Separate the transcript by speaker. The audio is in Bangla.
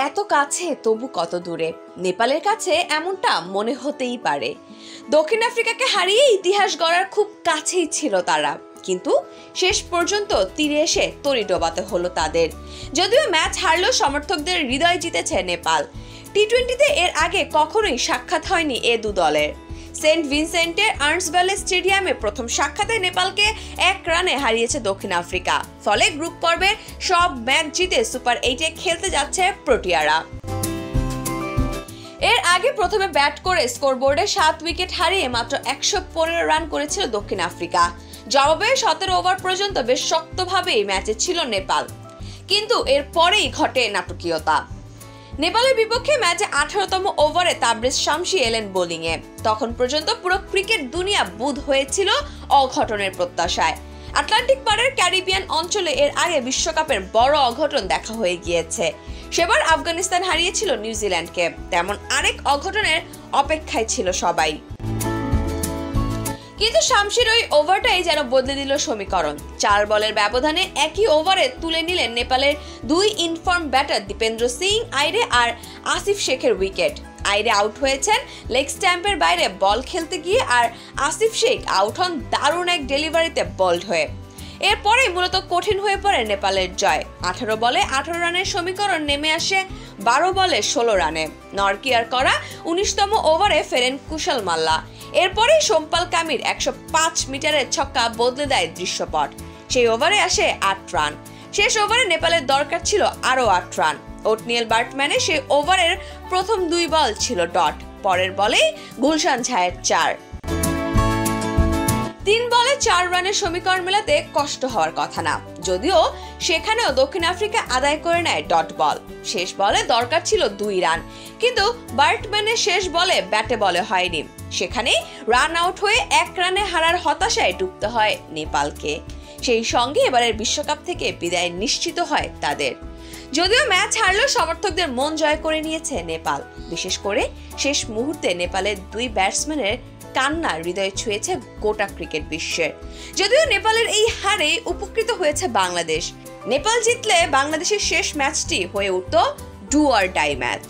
Speaker 1: এত কাছে তবু কত দূরে, নেপালের কাছে এমনটা মনে হতেই পারে। দক্ষিণ আফ্রিকাকে হারিয়ে ইতিহাস গড়ার খুব কাছেই ছিল তারা, কিন্তু শেষ পর্যন্ত তীরে এসে তরি ডোবাতে হলো তাদের। যদিও ম্যাচ হারলেও সমর্থকদের হৃদয় জিতেছে নেপাল। টি-20তে এর আগে কখনোই সাক্ষাৎ হয়নি এ দু দলের। সেন্ট ভিনসেন্টের আর্নস্টভ্যালে স্টেডিয়ামে প্রথম সাক্ষাতে নেপালকে 1 রানে হারিয়েছে দক্ষিণ আফ্রিকা। ফলে গ্রুপ পর্বের সব ম্যাচ জিতে সুপার 8-এ খেলতে যাচ্ছে প্রোটিয়ারা। এর আগে প্রথমে ব্যাট করে স্কোরবোর্ডে 7 উইকেট হারিয়ে মাত্র 115 রান করেছিল দক্ষিণ আফ্রিকা। জবাবে 17 ওভার পর্যন্ত বেশ শক্তভাবেই ম্যাচে ছিল নেপাল, কিন্তু এর পরেই ঘটে নাটকীয়তা। নেপালের বিপক্ষে ম্যাচে 18তম ওভারে তাবরেজ শামসি এলেন বোলিংয়ে। তখন পর্যন্ত পুরো ক্রিকেট দুনিয়া বুঁদ হয়েছিল অঘটনের প্রত্যাশায়। আটলান্টিক পাড়ের ক্যারিবিয়ান অঞ্চলে এর আগে বিশ্বকাপের বড় অঘটন দেখা হয়ে গিয়েছে। সেবার আফগানিস্তান হারিয়েছিল নিউজিল্যান্ডকে, তেমন আরেক অঘটনের অপেক্ষায় ছিল সবাই। কিন্তু শামসির ওই ওভারটাই যেন বদলে দিল সমীকরণ। 4 বলের ব্যবধানে একই ওভারে তুলে নিলেন নেপালের 2 ইনফর্ম ব্যাটার দীপেন্দ্র সিং আইরে আর আসিফ শেখের উইকেট। আইরে আউট হয়েছেন লেগ স্ট্যাম্পের বাইরে বল খেলতে গিয়ে, আর আসিফ শেখ আউট হন দারুণ এক ডেলিভারিতে বোল্ড হয়ে। এরপরেই মূলত কঠিন হয়ে পড়ে নেপালের জয়। 18 বলে 18 রানের সমীকরণ নেমে আসে 12 বলে 16 রানে। নরকিয়ার করা 19তম ওভারে ফেরেন কুশল মাল্লা। এরপরেই সোমপাল কামির 105 মিটারের ছক্কা বদলে দেয় দৃশ্যপট। সেই ওভারে আসে 8 রান। শেষ ওভারে নেপালের দরকার ছিল আরো 8 রান। ওটনিয়েল বার্টম্যানের সেই ওভারের প্রথম 2 বল ছিল ডট। পরের বলেই গুলশান ঝায়ের 4। 3 বলে 4 রানের সমীকরণ মেলাতে কষ্ট হওয়ার কথা না, যদিও সেখানেও দক্ষিণ আফ্রিকা আদায় করে নেয় ডট বল। শেষ বলে দরকার ছিল 2 রান, কিন্তু বার্টম্যানের শেষ বলে ব্যাটে বলে হয়নি। সেখানেই রান আউট হয়ে 1 রানে হারার হতাশায় ডুবতে হয় নেপালকে। সেই সঙ্গে এবারের বিশ্বকাপ থেকে বিদায় নিশ্চিত হয় তাদের। যদিও ম্যাচ হারলেও সমর্থকদের মন জয় করে নিয়েছে নেপাল। বিশেষ করে শেষ মুহূর্তে নেপালের 2 ব্যাটসম্যানের কান্না হৃদয়ে ছুঁয়েছে গোটা ক্রিকেট বিশ্বের। যদিও নেপালের এই হারে উপকৃত হয়েছে বাংলাদেশ। নেপাল জিতলে বাংলাদেশের শেষ ম্যাচটি হয়ে উঠত ডু অর ডাই ম্যাচ।